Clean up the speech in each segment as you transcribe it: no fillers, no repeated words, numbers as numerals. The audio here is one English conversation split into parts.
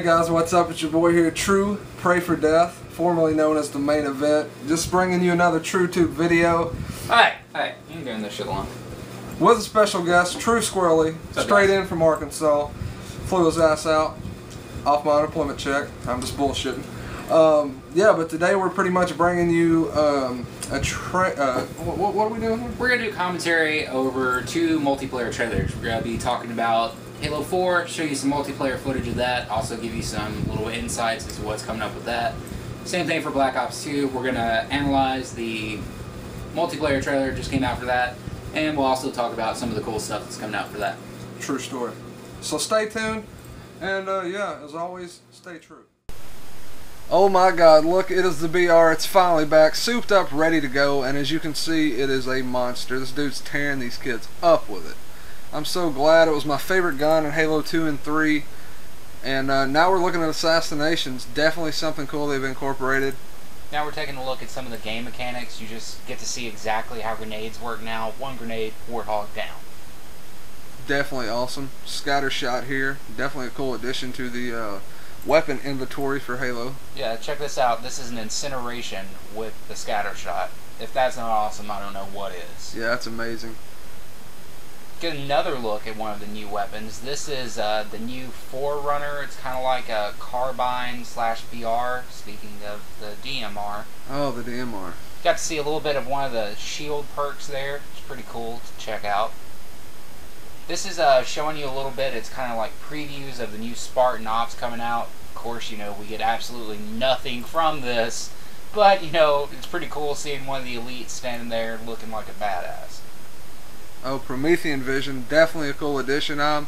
guys, what's up? It's your boy here, True Pray for Death, formerly known as the Main Event. Just bringing you another TrueTube video. Hey, you ain't doing this shit long. With a special guest, True Squirelly, straight in from Arkansas. Flew his ass out off my unemployment check. I'm just bullshitting. Yeah, but today we're pretty much bringing you what are we doing here? We're going to do commentary over 2 multiplayer trailers. We're going to be talking about Halo 4, show you some multiplayer footage of that, also give you some little insights as to what's coming up with that. Same thing for Black Ops 2. We're going to analyze the multiplayer trailer that just came out for that, and we'll also talk about some of the cool stuff that's coming out for that. True story. So stay tuned, and yeah, as always, stay true. Oh my god, look, it is the BR. It's finally back, souped up, ready to go, and as you can see, it is a monster. This dude's tearing these kids up with it. I'm so glad. It was my favorite gun in Halo 2 and 3, and now we're looking at assassinations. Definitely something cool they've incorporated. Now we're taking a look at some of the game mechanics. You just get to see exactly how grenades work now. 1 grenade, Warthog down. Definitely awesome. Scatter shot here. Definitely a cool addition to the weapon inventory for Halo. Yeah, check this out. This is an incineration with the scatter shot. If that's not awesome, I don't know what is. Yeah, that's amazing. Get another look at one of the new weapons. This is the new Forerunner. It's kind of like a carbine / BR, speaking of the DMR. Oh, the DMR. Got to see a little bit of one of the shield perks there. It's pretty cool to check out. This is showing you a little bit. It's kind of like previews of the new Spartan Ops coming out. Of course, you know, we get absolutely nothing from this, but, you know, it's pretty cool seeing one of the elites standing there looking like a badass. Oh, Promethean Vision, definitely a cool addition. I'm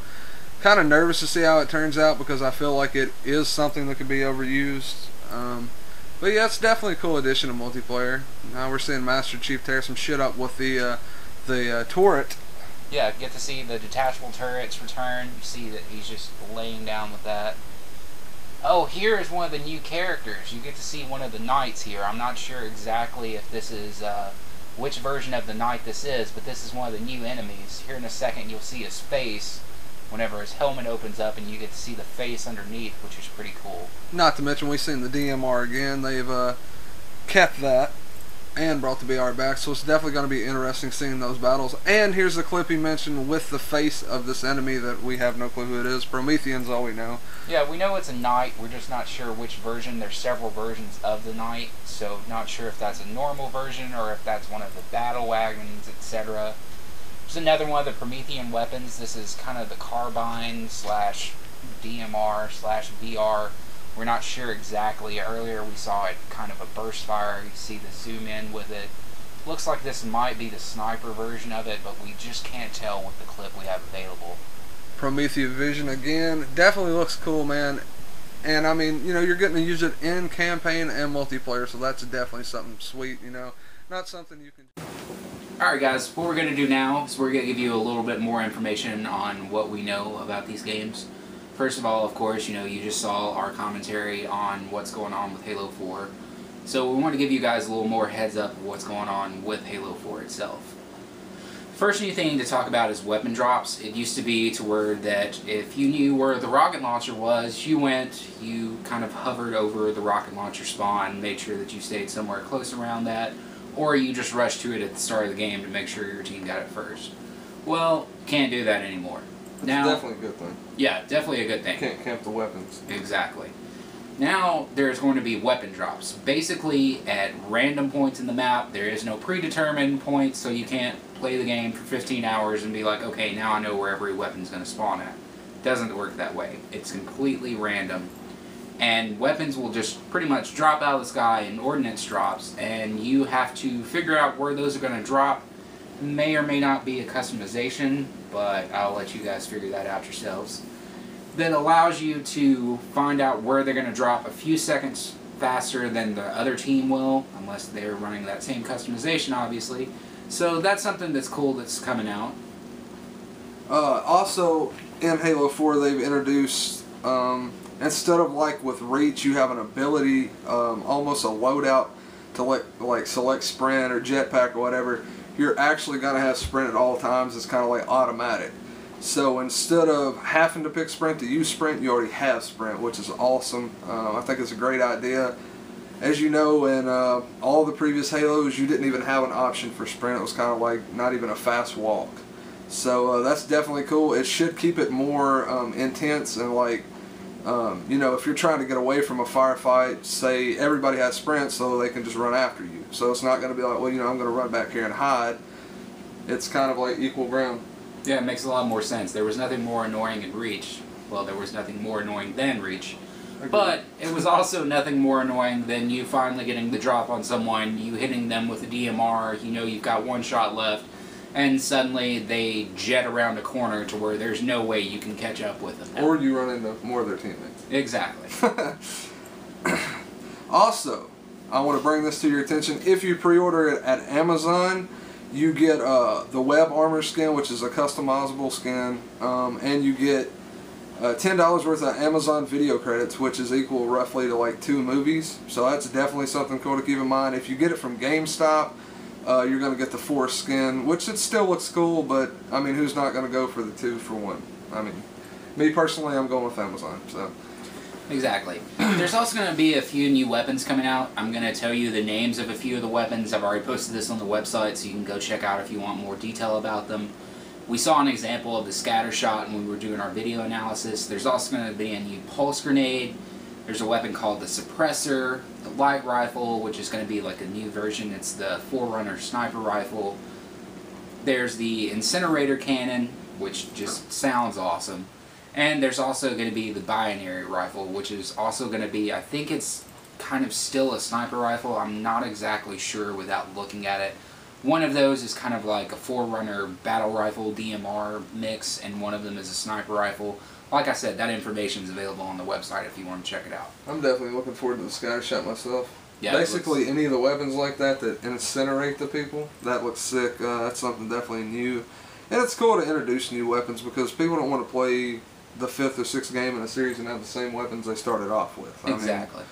kind of nervous to see how it turns out because I feel like it is something that could be overused. But yeah, it's definitely a cool addition to multiplayer. Now we're seeing Master Chief tear some shit up with the turret. Yeah, get to see the detachable turrets return. You see that he's just laying down with that. Oh, here is one of the new characters. You get to see one of the knights here. I'm not sure exactly if this is which version of the knight this is, but this is one of the new enemies. Here in a second you'll see his face whenever his helmet opens up, and you get to see the face underneath, which is pretty cool. Not to mention we've seen the DMR again. They've kept that and brought the BR back, so it's definitely going to be interesting seeing those battles. And here's the clip he mentioned with the face of this enemy that we have no clue who it is. Promethean's all we know. Yeah, we know it's a knight. We're just not sure which version. There's several versions of the knight, so not sure if that's a normal version or if that's one of the battle wagons, etc. There's another one of the Promethean weapons. This is kind of the carbine / DMR / BR. We're not sure exactly. Earlier we saw it kind of a burst fire. You see the zoom in with it. Looks like this might be the sniper version of it, but we just can't tell with the clip we have available. Promethean Vision again. Definitely looks cool, man. And I mean, you know, you're getting to use it in campaign and multiplayer, so that's definitely something sweet, you know. Not something you can... Alright guys, what we're going to do now is we're going to give you a little bit more information on what we know about these games. First of all, of course, you know, you just saw our commentary on what's going on with Halo 4. So we want to give you guys a little more heads up of what's going on with Halo 4 itself. First new thing to talk about is weapon drops. It used to be to where that if you knew where the rocket launcher was, you kind of hovered over the rocket launcher spawn, made sure that you stayed somewhere close around that, or you just rushed to it at the start of the game to make sure your team got it first. Well, can't do that anymore. Now, definitely a good thing. Yeah, definitely a good thing. Can't camp the weapons. Exactly. Now there's going to be weapon drops. Basically, at random points in the map, there is no predetermined points, so you can't play the game for 15 hours and be like, okay, now I know where every weapon's going to spawn at. It doesn't work that way. It's completely random. And weapons will just pretty much drop out of the sky in ordnance drops, and you have to figure out where those are going to drop. May or may not be a customization, but I'll let you guys figure that out yourselves. That allows you to find out where they're going to drop a few seconds faster than the other team will, unless they're running that same customization, obviously. So that's something that's cool that's coming out. Also, in Halo 4, they've introduced, instead of like with Reach, you have an ability, almost a loadout to like select sprint or jetpack or whatever. You're actually going to have sprint at all times. It's kind of like automatic. So instead of having to pick sprint to use sprint, you already have sprint, which is awesome. I think it's a great idea. As you know, in all the previous Halos, you didn't even have an option for sprint. It was kind of like not even a fast walk. So that's definitely cool. It should keep it more intense and like, you know, if you're trying to get away from a firefight, say everybody has sprint so they can just run after you. So it's not going to be like, well, you know, I'm going to run back here and hide. It's kind of like equal ground. Yeah, it makes a lot more sense. There was nothing more annoying in Reach. Well, there was nothing more annoying than Reach. But it was also nothing more annoying than you finally getting the drop on someone, you hitting them with a DMR, you know you've got one shot left, and suddenly they jet around a corner to where there's no way you can catch up with them. Or you run into more of their teammates. Exactly. Also, I want to bring this to your attention. If you pre-order it at Amazon, you get the Web Armor skin, which is a customizable skin, and you get $10 worth of Amazon video credits, which is equal roughly to like 2 movies. So that's definitely something cool to keep in mind. If you get it from GameStop, you're going to get the Force skin, which it still looks cool, but I mean, who's not going to go for the 2 for 1? I mean, me personally, I'm going with Amazon. So exactly. There's also going to be a few new weapons coming out. I'm going to tell you the names of a few of the weapons. I've already posted this on the website, so you can go check out if you want more detail about them. We saw an example of the scatter shot when we were doing our video analysis. There's also going to be a new pulse grenade. There's a weapon called the suppressor, the light rifle, which is going to be like a new version. It's the Forerunner sniper rifle. There's the incinerator cannon, which just sounds awesome. And there's also going to be the binary rifle, which is also going to be, I think it's kind of still a sniper rifle. I'm not exactly sure without looking at it. One of those is kind of like a Forerunner battle rifle DMR mix, and one of them is a sniper rifle. Like I said, that information is available on the website if you want to check it out. I'm definitely looking forward to the scatter shot myself. Yeah, basically, any of the weapons like that incinerate the people, that looks sick. That's something definitely new. And it's cool to introduce new weapons because people don't want to play the 5th or 6th game in a series and have the same weapons they started off with. Exactly.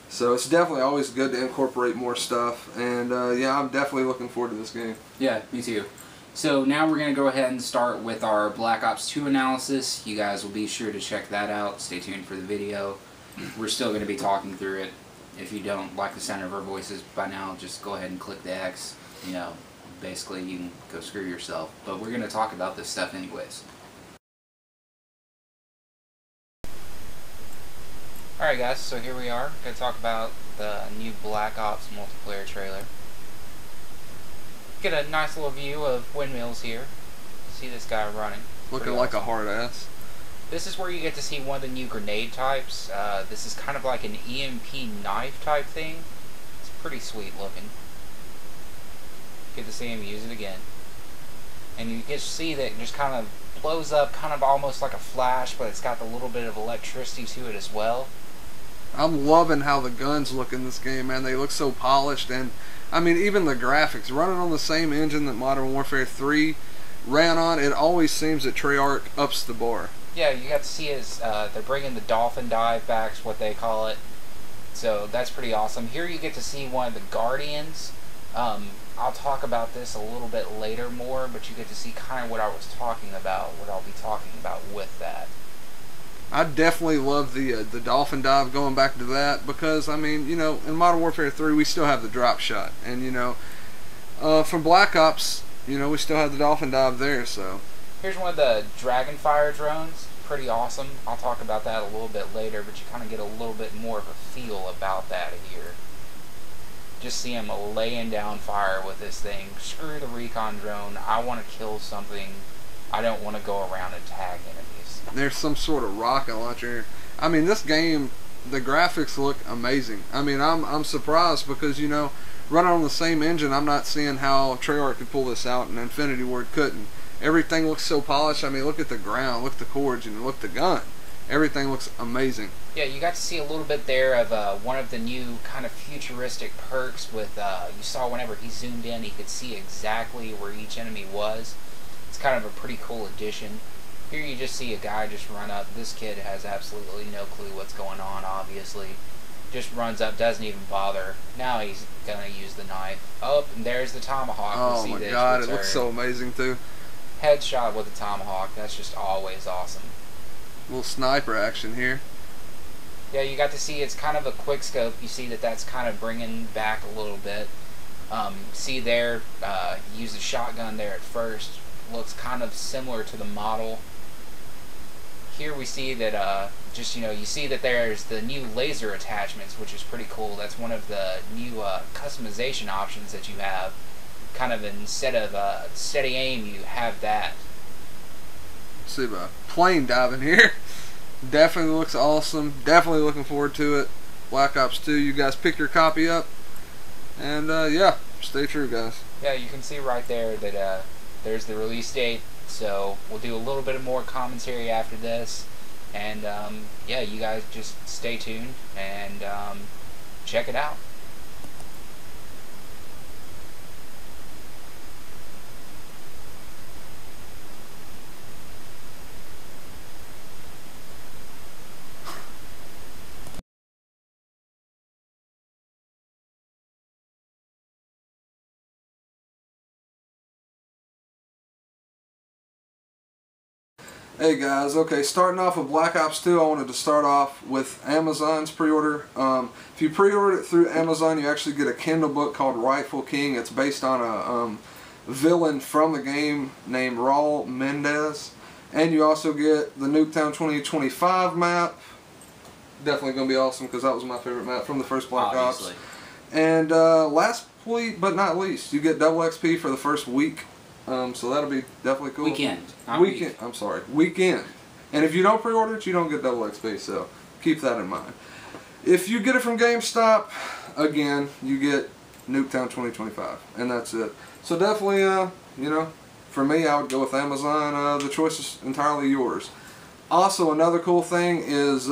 So it's definitely always good to incorporate more stuff, and yeah, I'm definitely looking forward to this game. Yeah, me too. So now we're going to go ahead and start with our Black Ops 2 analysis. You guys will be sure to check that out. Stay tuned for the video. We're still going to be talking through it. If you don't like the sound of our voices by now, just go ahead and click the X. You know, basically you can go screw yourself. But we're going to talk about this stuff anyways. Alright guys, so here we are. Going to talk about the new Black Ops multiplayer trailer. Get a nice little view of windmills here. See this guy running. Looking like a hard ass. This is where you get to see one of the new grenade types. This is kind of like an EMP knife type thing. It's pretty sweet looking. Get to see him use it again. And you get to see that it just kind of blows up, kind of almost like a flash, but it's got a little bit of electricity to it as well. I'm loving how the guns look in this game, man. They look so polished, and I mean, even the graphics, running on the same engine that Modern Warfare 3 ran on, it always seems that Treyarch ups the bar. Yeah, you got to see is they're bringing the dolphin dive back, is what they call it. So that's pretty awesome. Here you get to see one of the Guardians. I'll talk about this a little bit later more, but you get to see kind of what I was talking about, what I'll be talking about with that. I definitely love the dolphin dive, going back to that, because I mean, you know, in Modern Warfare 3 we still have the drop shot, and you know, from Black Ops, you know, we still have the dolphin dive there. So here's one of the Dragonfire drones. Pretty awesome. I'll talk about that a little bit later, but you kind of get a little bit more of a feel about that here. Just see him laying down fire with this thing. Screw the recon drone. I want to kill something. I don't want to go around and tag enemies. There's some sort of rocket launcher. I mean, this game, the graphics look amazing. I mean, I'm surprised because, you know, running on the same engine, I'm not seeing how Treyarch could pull this out and Infinity Ward couldn't. Everything looks so polished. I mean, look at the ground, look at the cords, and look at the gun. Everything looks amazing. Yeah, you got to see a little bit there of one of the new kind of futuristic perks with, you saw whenever he zoomed in, he could see exactly where each enemy was. It's kind of a pretty cool addition. Here you just see a guy just run up. This kid has absolutely no clue what's going on, obviously. Just runs up, doesn't even bother. Now he's going to use the knife. Oh, and there's the tomahawk. Oh my god, it looks so amazing too. Headshot with a tomahawk. That's just always awesome. Little sniper action here. Yeah, you got to see it's kind of a quick scope. You see that that's kind of bringing back a little bit. See there, use a shotgun there at first. Looks kind of similar to the model. Here we see that you see that there's the new laser attachments, which is pretty cool. That's one of the new customization options that you have. Kind of instead of steady aim, you have that. Let's see about plane diving here. Definitely looks awesome. Definitely looking forward to it. Black Ops 2, you guys pick your copy up. And yeah, stay true, guys. Yeah, you can see right there that there's the release date. So we'll do a little bit more commentary after this. And yeah, you guys just stay tuned and check it out. Hey guys, okay, starting off with Black Ops 2, I wanted to start off with Amazon's pre-order. If you pre-order it through Amazon, you actually get a Kindle book called Rightful King. It's based on a villain from the game named Raul Mendez. And you also get the Nuketown 2025 map. Definitely going to be awesome because that was my favorite map from the first Black Ops. And last but not least, you get double XP for the first week. So that'll be definitely cool. Weekend. I'm sorry. Weekend. And if you don't pre-order it, you don't get double XP, so keep that in mind. If you get it from GameStop, again, you get Nuketown 2025. And that's it. So definitely, you know, for me, I would go with Amazon. The choice is entirely yours. Also, another cool thing is,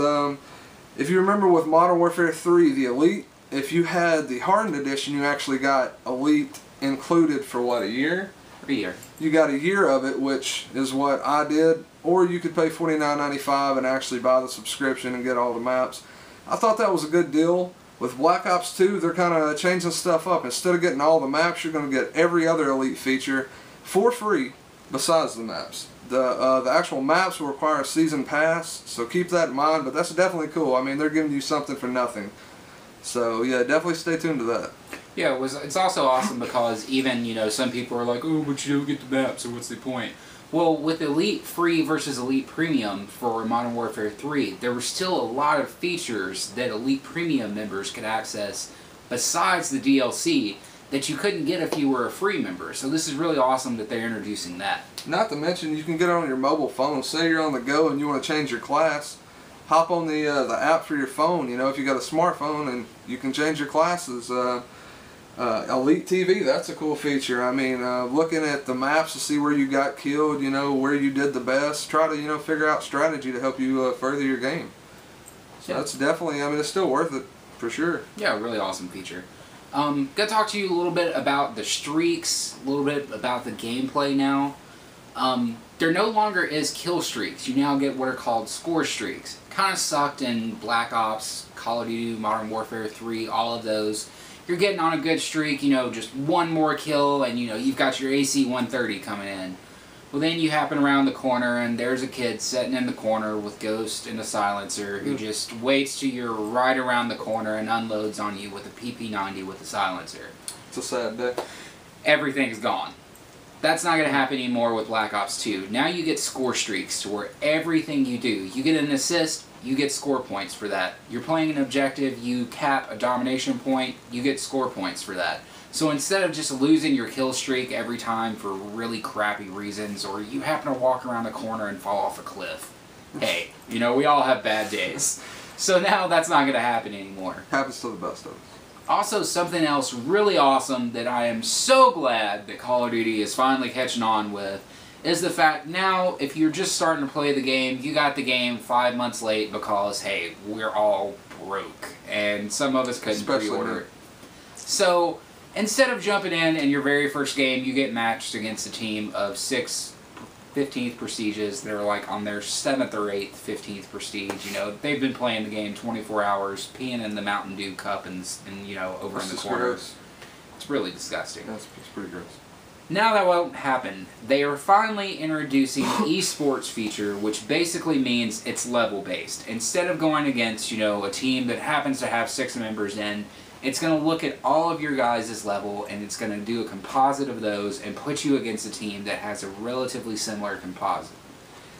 if you remember with Modern Warfare 3, the Elite, if you had the Hardened Edition, you actually got Elite included for what, a year? A year. You got a year of it, which is what I did, or you could pay $49.95 and actually buy the subscription and get all the maps. I thought that was a good deal. With Black Ops 2, they're kind of changing stuff up. Instead of getting all the maps, you're going to get every other Elite feature for free besides the maps. The actual maps will require a season pass, so keep that in mind, but that's definitely cool. I mean, they're giving you something for nothing. So yeah, definitely stay tuned to that. Yeah, it's also awesome because even, you know, some people are like, oh, but you don't get the map, so what's the point? Well, with Elite Free versus Elite Premium for Modern Warfare 3, there were still a lot of features that Elite Premium members could access besides the DLC that you couldn't get if you were a free member. So this is really awesome that they're introducing that. Not to mention, you can get it on your mobile phone. Say you're on the go and you want to change your class, hop on the app for your phone. You know, if you got a smartphone, and you can change your classes. Elite TV, that's a cool feature. I mean, looking at the maps to see where you got killed, you know, where you did the best. Try to, you know, figure out strategy to help you further your game. So that's definitely, I mean, it's still worth it for sure. Yeah, really awesome feature. Gonna talk to you a little bit about the streaks, a little bit about the gameplay now. There no longer is kill streaks. You now get what are called score streaks. Kind of sucked in Black Ops, Call of Duty, Modern Warfare 3, all of those. You're getting on a good streak, you know, just one more kill and, you know, you've got your AC 130 coming in. Well, then you happen around the corner and there's a kid sitting in the corner with Ghost and a silencer who just waits till you're right around the corner and unloads on you with a PP90 with a silencer. It's a sad day. Everything's gone. That's not going to happen anymore with Black Ops 2. Now you get score streaks to where everything you do, you get an assist, you get score points for that. You're playing an objective, you cap a domination point, you get score points for that. So instead of just losing your kill streak every time for really crappy reasons, or you happen to walk around the corner and fall off a cliff, hey, you know, we all have bad days. So now that's not going to happen anymore. Happens to the best of us. Also, something else really awesome that I am so glad that Call of Duty is finally catching on with is the fact now, if you're just starting to play the game, you got the game 5 months late because, hey, we're all broke. And some of us couldn't pre-order it. So, instead of jumping in your very first game, you get matched against a team of 6 15th Prestiges that are like on their 7th or 8th 15th Prestige. You know, they've been playing the game 24 hours, peeing in the Mountain Dew cup and you know, over in the corner. Gross. It's really disgusting. It's pretty gross. Now that won't happen. They are finally introducing esports feature, which basically means it's level based. Instead of going against, a team that happens to have 6 members in, it's going to look at all of your guys' level and it's going to do a composite of those and put you against a team that has a relatively similar composite.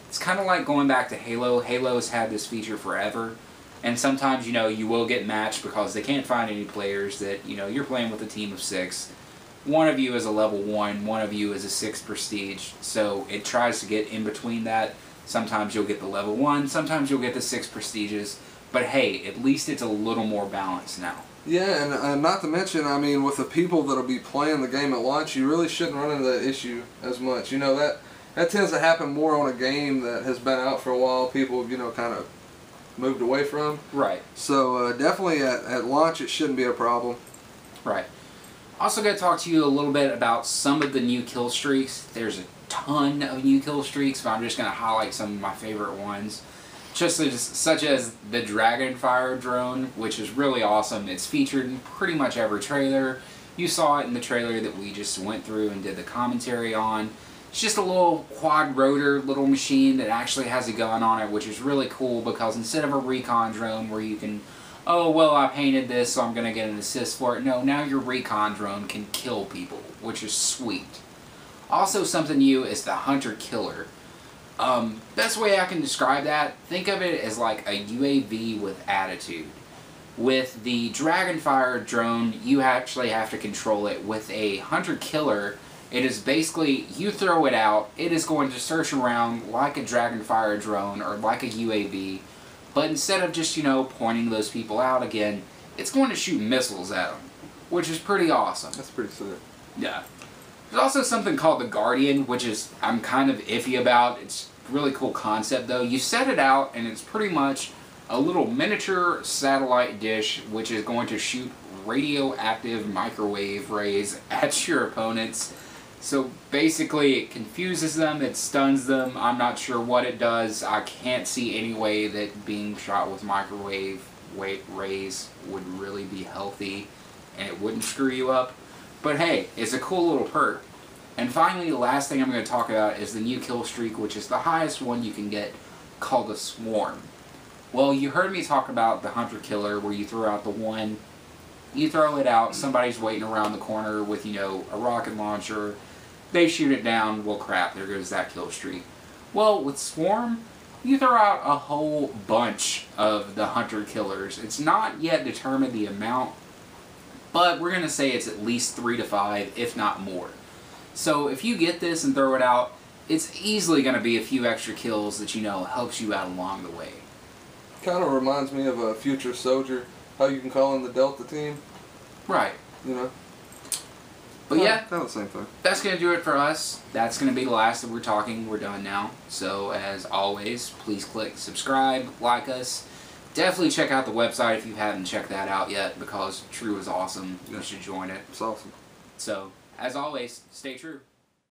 It's kind of like going back to Halo. Halo's had this feature forever. And sometimes, you will get matched because they can't find any players that, you're playing with a team of 6. One of you is a level 1, one of you is a 6 prestige. So it tries to get in between that. Sometimes you'll get the level 1, sometimes you'll get the 6 prestiges. But hey, at least it's a little more balanced now. Yeah, and not to mention, I mean, with the people that'll be playing the game at launch, you really shouldn't run into that issue as much. That tends to happen more on a game that has been out for a while. People, kind of moved away from. Right. So definitely at launch, it shouldn't be a problem. Right. Also going to talk to you a little bit about some of the new kill streaks. There's a ton of new kill streaks, but I'm just going to highlight some of my favorite ones. Such as the Dragonfire drone, which is really awesome. It's featured in pretty much every trailer. You saw it in the trailer that we just went through and did the commentary on. It's just a little quad rotor little machine that actually has a gun on it, which is really cool because instead of a recon drone where you can, oh, well, I painted this, so I'm going to get an assist for it. No, now your recon drone can kill people, which is sweet. Also, something new is the Hunter Killer. Best way I can describe that, think of it as like a UAV with attitude. With the Dragonfire drone, you actually have to control it. With a Hunter Killer, it is basically, you throw it out, it is going to search around like a Dragonfire drone or like a UAV, but instead of just, pointing those people out again, it's going to shoot missiles at them, which is pretty awesome. That's pretty sick. Yeah. There's also something called the Guardian, which is, I'm kind of iffy about. It's a really cool concept, though. You set it out, and it's pretty much a little miniature satellite dish, which is going to shoot radioactive microwave rays at your opponents. So basically, it confuses them, it stuns them. I'm not sure what it does. I can't see any way that being shot with microwave rays would really be healthy, and it wouldn't screw you up. But hey, it's a cool little perk. And finally, the last thing I'm going to talk about is the new kill streak, which is the highest one you can get, called a Swarm. Well, you heard me talk about the Hunter Killer, where you throw out the one, you throw it out, somebody's waiting around the corner with, a rocket launcher, they shoot it down, well crap, there goes that kill streak. Well, with Swarm, you throw out a whole bunch of the Hunter Killers. It's not yet determined the amount, but we're going to say it's at least 3 to 5, if not more. So if you get this and throw it out, it's easily going to be a few extra kills that helps you out along the way. Kind of reminds me of a Future Soldier, how you can call in the Delta team. Right. But yeah, kind of the same thing. That's going to do it for us. That's going to be the last that we're talking. We're done now. So as always, please click subscribe, like us. Definitely check out the website if you haven't checked that out yet, because True is awesome. You should join it. It's awesome. So, as always, stay true.